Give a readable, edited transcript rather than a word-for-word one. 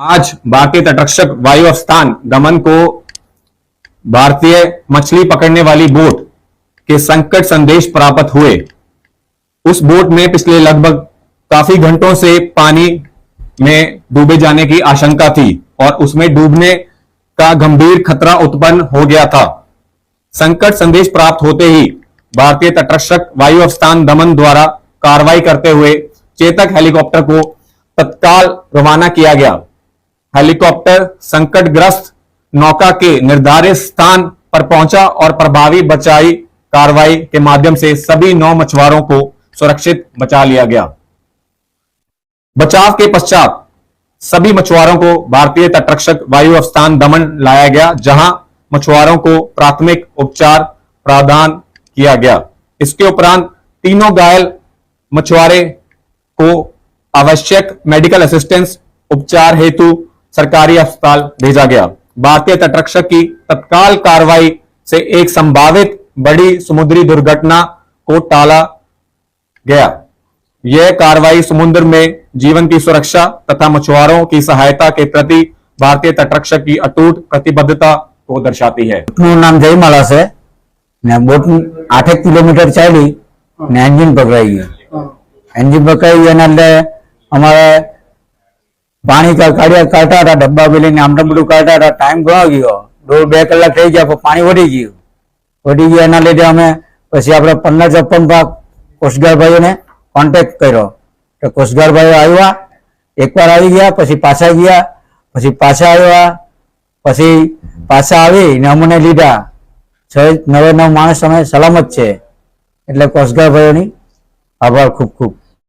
आज भारतीय तटरक्षक वायु स्थान दमन को भारतीय मछली पकड़ने वाली बोट के संकट संदेश प्राप्त हुए। उस बोट में पिछले लगभग काफी घंटों से पानी में डूबे जाने की आशंका थी और उसमें डूबने का गंभीर खतरा उत्पन्न हो गया था। संकट संदेश प्राप्त होते ही भारतीय तटरक्षक वायु स्थान दमन द्वारा कार्रवाई करते हुए चेतक हेलीकॉप्टर को तत्काल रवाना किया गया। हेलीकॉप्टर संकटग्रस्त नौका के निर्धारित स्थान पर पहुंचा और प्रभावी बचाई कार्रवाई के माध्यम से सभी 9 मछुआरों को सुरक्षित बचा लिया गया। बचाव के पश्चात सभी मछुआरों को भारतीय तटरक्षक वायु स्थान दमन लाया गया, जहां मछुआरों को प्राथमिक उपचार प्रदान किया गया। इसके उपरांत तीनों घायल मछुआरे को आवश्यक मेडिकल असिस्टेंस उपचार हेतु सरकारी अस्पताल भेजा गया। भारतीय तटरक्षक की तत्काल कार्रवाई से एक संभावित बड़ी समुद्री दुर्घटना को टाला गया। यह कार्रवाई समुद्र में जीवन की सुरक्षा तथा मछुआरों की सहायता के प्रति भारतीय तटरक्षक की अटूट प्रतिबद्धता को दर्शाती है। नाम जयमाला से बोट 8 किलोमीटर चाली ने एंजिन पकड़ाई गई। एंजिन पकड़ाई गई अमारे पानी का काटा था, डब्बा भी लेने आम बड़ू काटा था। टाइम घणो गयो, 2 कलाक थी गया, पानी वधी गया। एना लीधे अमे पछी आपणे 1554 भाग कोस्टगार्ड भाईओ ने कॉन्टेक्ट कर्यो तो कोस्टगार्ड भाईओ आव्या, एक बार आई गया, पछी पाछा गया, पछी पाछा आव्या, पछी पाछा आवीने अमने लीधा। 6 9 माणस अमे सलामत छे। એટલે કોસ્ટગાર્ડ ભાઈઓની આભાર ખૂબ ખૂબ।